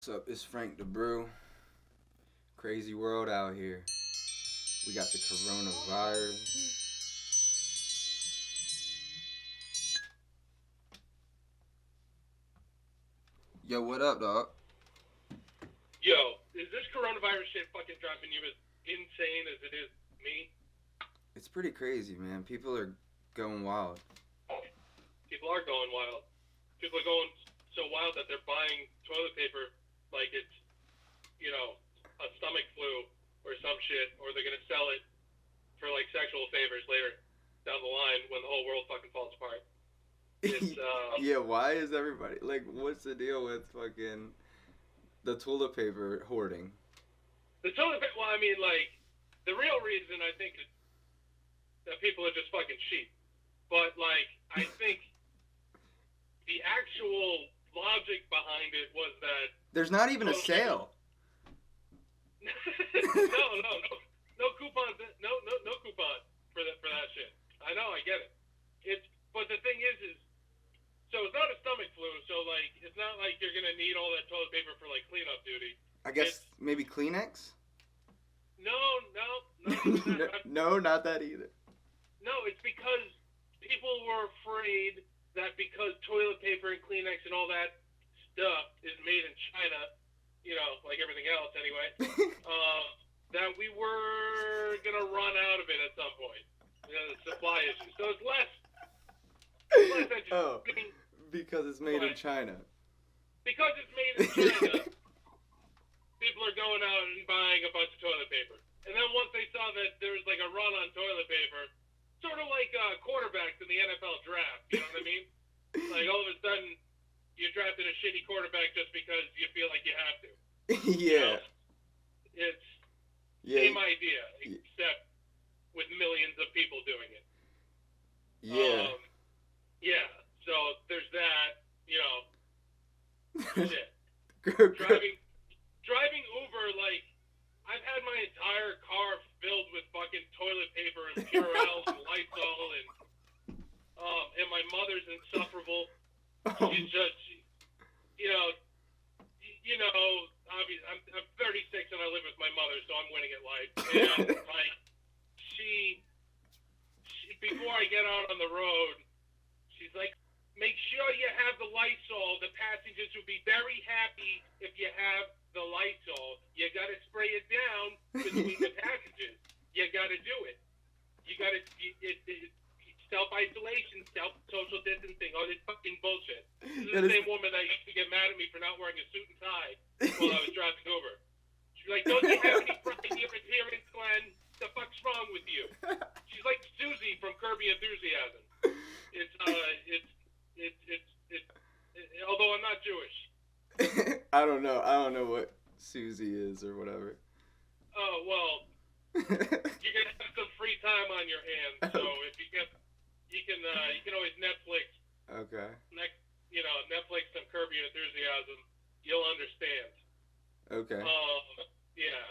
What's up? It's Frank the Brew. Crazy world out here. We got the coronavirus. Yo, what up, dog? Yo, is this coronavirus shit fucking driving you as insane as it is me? It's pretty crazy, man. People are going wild. People are going wild. People are going so wild that they're buying toilet paper like it's, a stomach flu or some shit, or they're gonna sell it for like sexual favors later down the line when the whole world fucking falls apart. It's Yeah, why is everybody like? What's the deal with fucking the toilet paper hoarding? the toilet paper. Well, I mean, like the real reason I think is that people are just fucking sheep. But like I think the actual logic behind it was that There's not even a sale. no coupons, no coupon for that shit. I know, I get it. But the thing is so it's not a stomach flu. So like, it's not like you're gonna need all that toilet paper for like cleanup duty. I guess maybe Kleenex. No. No, not that either. No, it's because people were afraid that because toilet paper and Kleenex and all that stuff is made in China, like everything else anyway, that we were going to run out of it at some point. The supply issue. So it's less than just because it's made in China. Because it's made in China, people are going out and buying a bunch of toilet paper. And then once they saw that there was like a run on toilet paper, sort of like quarterbacks in the NFL draft, you know what I mean? Like all of a sudden, you're drafting a shitty quarterback just because you feel like you have to. Yeah. It's same idea, except with millions of people doing it. Yeah. Yeah, so there's that, shit. Driving Uber, like, I've had my entire car filled with fucking toilet paper and Purell and Lysol and my mother's insufferable. She's just, obviously, I'm 36 and I live with my mother, so I'm winning at life. And like, she before I get out on the road, she's like, make sure you have the Lysol. The passengers will be very happy if you have the Lysol. You got to spray it down between the passengers. You got to do it. You got to self-isolation, social distancing, all this fucking bullshit. This is the same woman that used to get mad at me for not wearing a suit and tie while I was driving over. She's like, don't you have any fucking appearance, Glenn? The fuck's wrong with you? She's like Susie from Kirby Enthusiasm. Although I'm not Jewish. I don't know what Susie is or whatever. Oh, well, you're going to have some free time on your hands, so if you can always Netflix. Okay. Netflix some Kirby Enthusiasm. You'll understand. Okay. Yeah.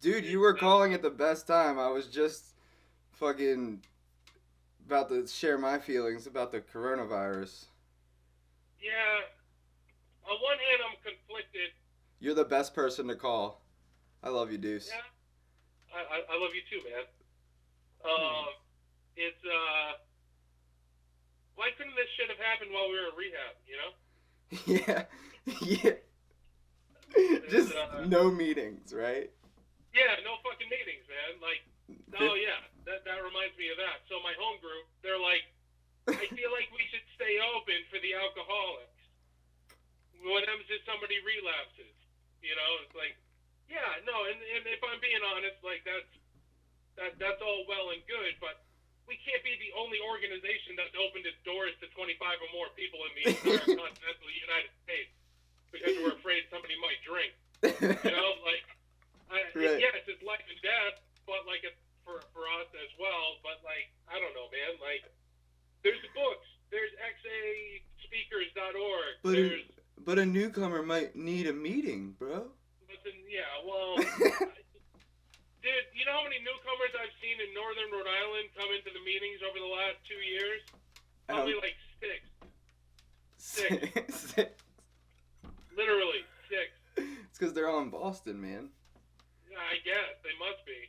Dude, you were calling at the best time. I was just fucking about to share my feelings about the coronavirus. Yeah. On one hand, I'm conflicted. You're the best person to call. I love you, Deuce. Yeah. I love you too, man. It's, why couldn't this shit have happened while we were in rehab, Yeah. Just no meetings, right? Yeah, no fucking meetings, man. Like, oh yeah, that reminds me of that. So my home group, they're like, I feel like we should stay open for the alcoholics. What happens if somebody relapses? It's like, yeah, no, and if I'm being honest, like that's all well and good, but we can't be the only organization that's opened its doors to 25 or more people in the entire continental United States because we're afraid somebody might drink. Right. Yes, it's life and death, but like for us as well. But like, I don't know, man. Like, there's books, there's xaspeakers.org. But a newcomer might need a meeting, bro. Dude, you know how many newcomers I've seen in northern Rhode Island come into the meetings over the last 2 years? Probably like six. Literally, six. It's because they're all in Boston, man. Yeah, I guess they must be,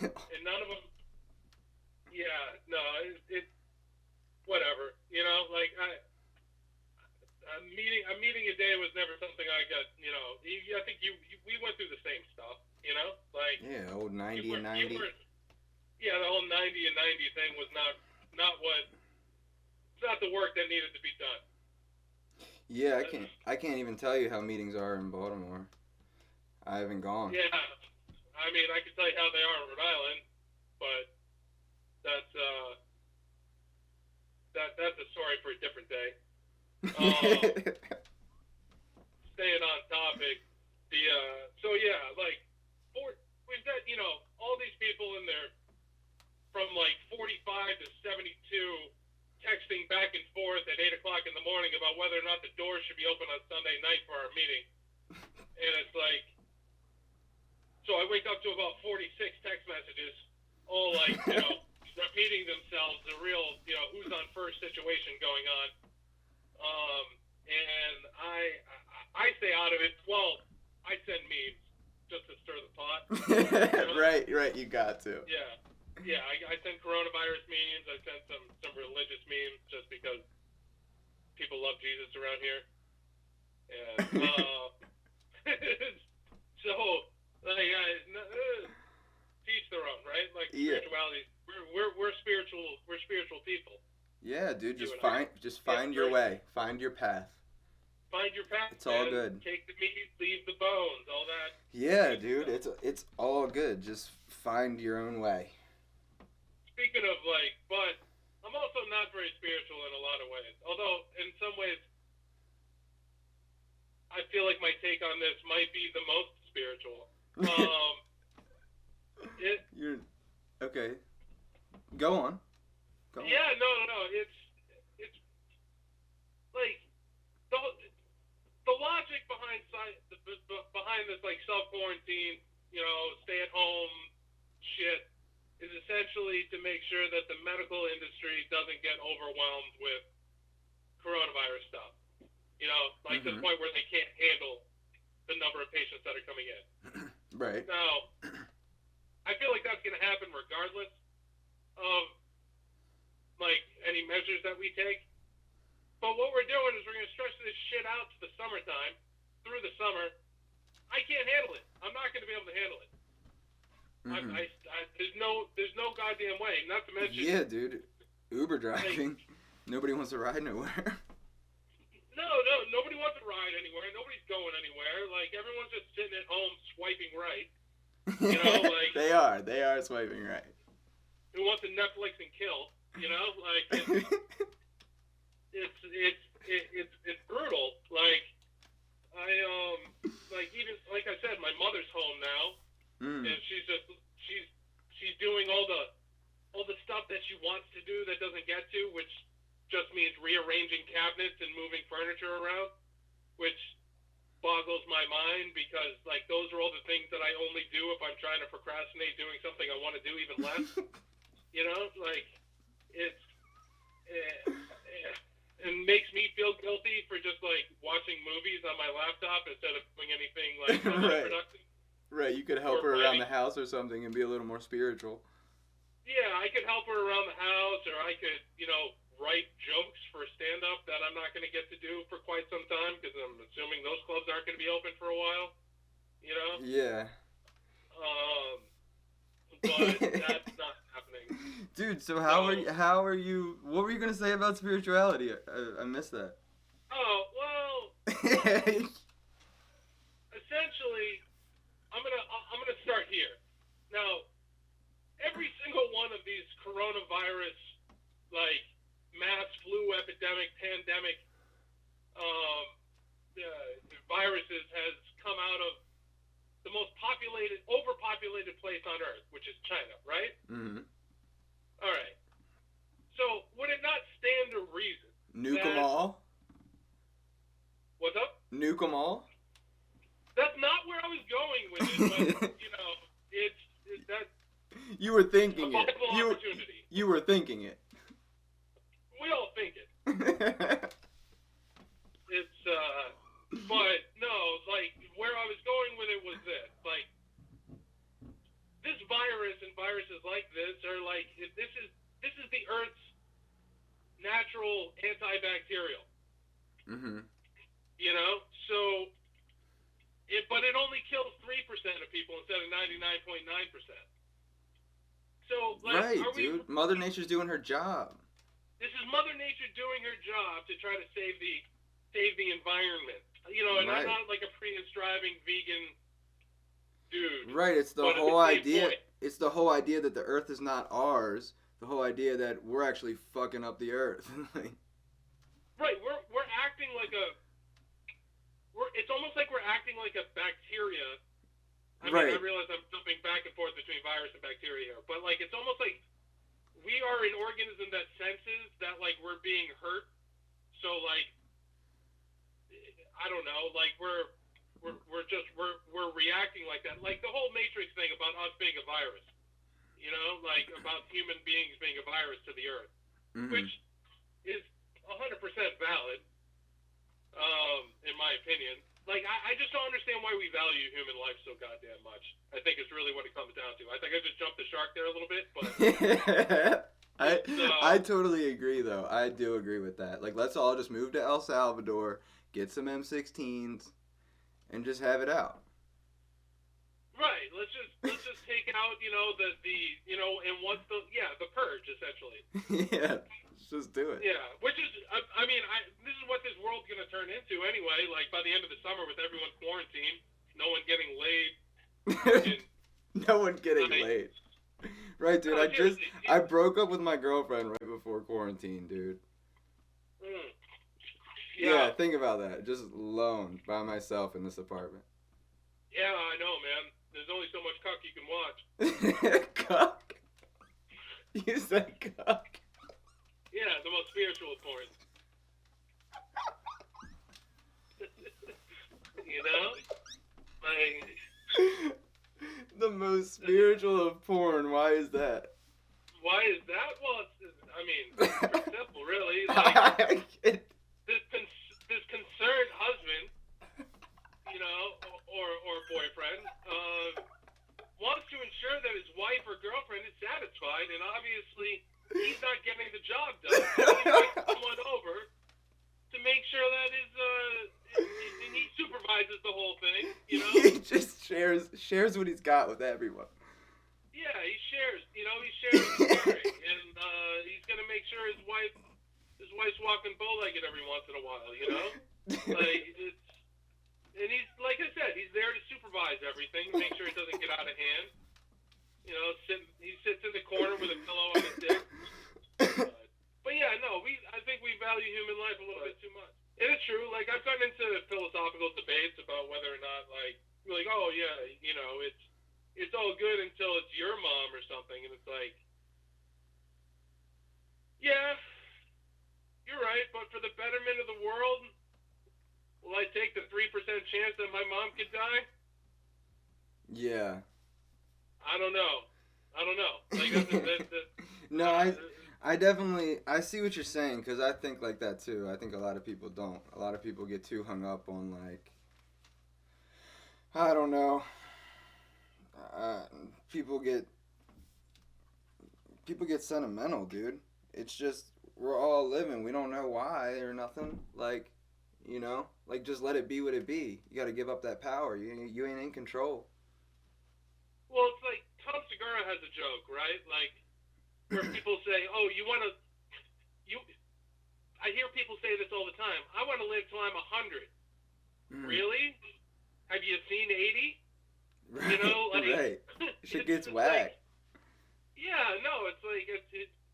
and none of them. Yeah, no, it whatever. You know, like a meeting a day was never something I got. You know, I think we went through the same stuff. You know, like Yeah, old 90 and 90. Yeah, the whole 90 and 90 thing was not what. It's not the work that needed to be done. Yeah, I can't even tell you how meetings are in Baltimore. I haven't gone. Yeah, I mean, I can tell you how they are in Rhode Island, but that's that's a story for a different day. Staying on topic, so yeah, like we've got all these people in there from like 45 to 72 texting back and forth at 8 o'clock in the morning about whether or not the doors should be open on Sunday night for our meeting, and it's like. So I wake up to about 46 text messages, all like, repeating themselves, the real, who's on first situation going on. And I stay out of it. Well, I send memes just to stir the pot. Right, you got to. Yeah, I send coronavirus memes. I send some religious memes just because people love Jesus around here. And, so... Like, teach their own, right? Like spirituality. We're spiritual people. Yeah, dude. Just find your way. Find your path. Find your path. It's all good. Take the meat, leave the bones. All that. Yeah, dude. It's all good. Just find your own way. Speaking of but I'm also not very spiritual in a lot of ways. Although in some ways, I feel like my take on this might be the most spiritual. You're okay. Go on. Yeah, no. It's like the logic behind this like self quarantine, stay at home shit is essentially to make sure that the medical industry doesn't get overwhelmed with coronavirus stuff. To the point where they can't handle the number of patients that are coming in. Right. Now, I feel like that's going to happen regardless of, any measures that we take. But what we're doing is we're going to stretch this shit out to the summertime, through the summer. I can't handle it. I'm not going to be able to handle it. There's no goddamn way. Not to mention... Yeah, dude. Uber driving. Nobody wants to ride nowhere. No, nobody wants to ride anywhere. Nobody's going anywhere. Like, everyone's just sitting at home swiping right. They are swiping right. Who wants to Netflix and kill? It's brutal. Even like I said, my mother's home now, and she's doing all the stuff that she wants to do that doesn't get to, which just means rearranging cabinets and moving furniture around, which boggles my mind because those are all the things that I only do if I'm trying to procrastinate doing something I want to do even less. It makes me feel guilty for just watching movies on my laptop instead of doing anything productive. Right, you could help her around the house or something and be a little more spiritual. Yeah, I could help her around the house, or I could, write jokes for stand-up that I'm not going to get to do for quite some time because I'm assuming those clubs aren't going to be open for a while. Yeah. But that's not happening. Dude, so how are you? What were you gonna say about spirituality? I missed that. Oh well. Essentially, I'm gonna start here. Now, every single one of these coronavirus mass flu epidemic, pandemic viruses has come out of the most overpopulated place on Earth, which is China, right? Mm-hmm. All right. So would it not stand to reason? Nuke them all? What's up? Nuke them all? That's not where I was going with it, but, it's that... You were thinking it. Opportunity. You were thinking it. We all think it. It's, but, no, where I was going was this. Like, this virus and viruses like this are like, this is the Earth's natural antibacterial. Mm-hmm. You know? So, but it only kills 3% of people instead of 99.9%. So, like, Right, are we... dude. Mother Nature's doing her job. This is Mother Nature doing her job to try to save the environment. You know, and Right. I'm not like a Prius driving vegan dude. Right, it's the but whole at the same idea. point- It's the whole idea that the Earth is not ours. The whole idea that we're actually fucking up the Earth. Right, we're acting like it's almost like we're acting like a bacteria. I Right. mean, I realize I'm jumping back and forth between virus and bacteria here, but like it's almost like we are an organism that senses that like we're being hurt. So like I don't know, like we're reacting like that. Like the whole Matrix thing about us being a virus. You know, like about human beings being a virus to the Earth, Mm-hmm. which is 100% valid, in my opinion. Like, I just don't understand why we value human life so goddamn much. I think it's really what it comes down to. I think I just jumped the shark there a little bit, but... I totally agree, though. I do agree with that. Like, let's all just move to El Salvador, get some M16s, and just have it out. Right. Let's just take out, you know, the and what's the purge, essentially. Yeah. Let's just do it. Yeah, which is, I mean, this is what this world's going to turn into anyway. Like, by the end of the summer with everyone quarantined, no one getting laid. No one getting laid. Right, dude. No, I broke up with my girlfriend right before quarantine, dude. Yeah, think about that. Just alone by myself in this apartment. Yeah, I know, man. There's only so much cock you can watch. Cock? You said cock? Yeah, the most spiritual porn. You know? Like... The most spiritual of porn. Why is that? Why is that? Well, it's pretty simple, really. Like, this concerned husband, you know, or boyfriend, wants to ensure that his wife or girlfriend is satisfied, and obviously he's not getting the job done. So he invites someone over to make sure that and he supervises the whole thing, you know? He just shares what he's got with everyone. Yeah, he shares, you know, he's sharing, and he's gonna make sure his wife's walking bow-legged every once in a while, you know? Like, and he's, like I said, he's there to supervise everything, make sure it doesn't get out of hand. You know, he sits in the corner with a pillow on his dick. But yeah, no, I think we value human life a little bit too much. And it's true, like, I've gotten into philosophical debates about whether or not, like, oh yeah, you know, it's all good until it's your mom or something, and it's like, yeah, you're right, but for the betterment of the world, will I take the 3% chance that my mom could die? Yeah. I don't know. Like, no, I see what you're saying, because I think like that too. I think a lot of people don't. A lot of people get too hung up on, like, I don't know. People get sentimental, dude. It's just, we're all living. We don't know why or nothing. Like, you know, like, just let it be what it be. You got to give up that power. You ain't in control. Well, it's like Tom Segura has a joke, right? Like, where people say, "Oh, I hear people say this all the time. I want to live till I'm 100. Really? Have you seen 80? Right, you know, like, right. Shit gets whacked. Like, yeah, no, it's like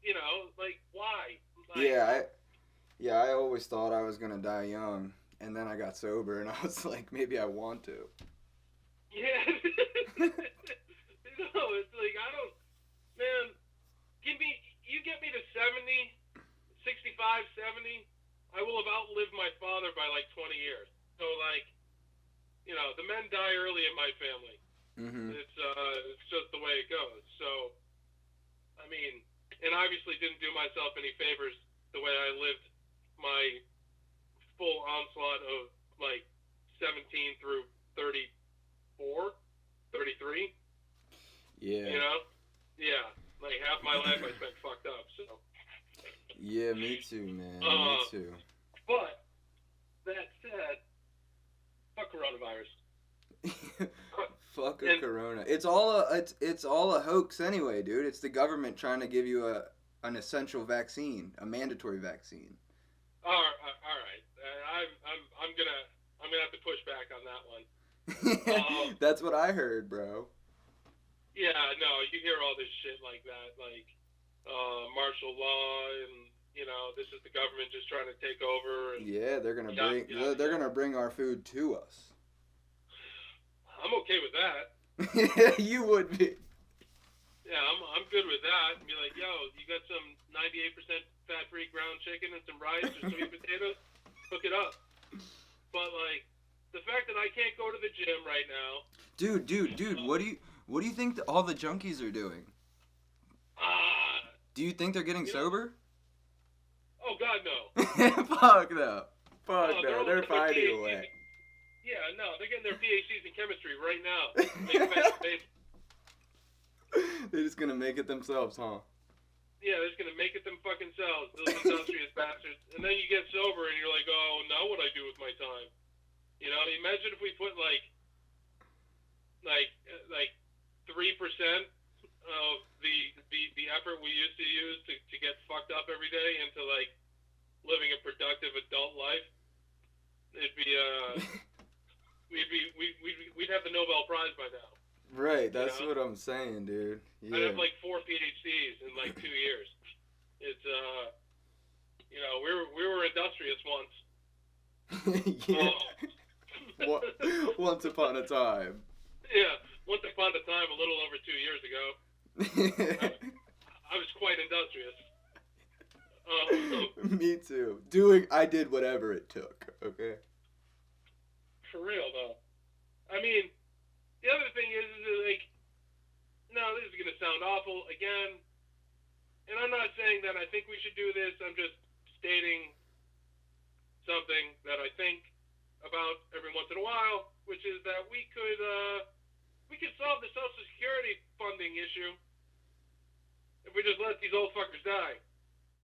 you know, like, why? Like, I always thought I was gonna die young, and then I got sober, and I was like, maybe I want to. Yeah. No, it's like, I don't, man, you get me to 70, 65, 70, I will have outlived my father by like 20 years. So, like, you know, the men die early in my family. Mm-hmm. It's just the way it goes. So, I mean, and obviously didn't do myself any favors the way I lived my full onslaught of like 17 through 34. 3. Yeah. You know? Yeah. Like half my life I spent fucked up. So. Yeah, me too, man. Me too. But that said, fuck coronavirus. Fuck a corona. It's all a hoax anyway, dude. It's the government trying to give you an essential vaccine, a mandatory vaccine. All right. I'm gonna have to push back on that one. That's what I heard, bro. Yeah, no, you hear all this shit like that, like martial law, and this is the government just trying to take over. And yeah, they're gonna bring our food to us. I'm okay with that. You would be. Yeah, I'm good with that. And be like, yo, you got some 98% fat-free ground chicken and some rice or sweet potatoes? Hook it up. But like, the fact that I can't go to the gym right now. Dude, what do you think all the junkies are doing? Do you think they're getting sober? Oh God, no. Fuck no. Fuck no. They're finding a way. Yeah, no, they're getting their PhDs in chemistry right now. They're just gonna make it themselves, huh? Yeah, they're just gonna make it them fucking selves, those industrious bastards. And then you get sober and you're like, oh, now what do I do with my time? Imagine if we put like 3% of the effort we used to use to get fucked up every day into like living a productive adult life. It'd be we'd have the Nobel Prize by now. Right, that's what I'm saying, dude. Yeah. I'd have like 4 PhDs in like 2 years. It's we were industrious once. Yeah. Once upon a time. Yeah, once upon a time, a little over 2 years ago. I was quite industrious. Me too. I did whatever it took. Okay. For real though. I mean, the other thing is like, no, this is gonna sound awful again, and I'm not saying that I think we should do this. I'm just stating something that I think about every once in a while, which is that we could solve the Social Security funding issue if we just let these old fuckers die.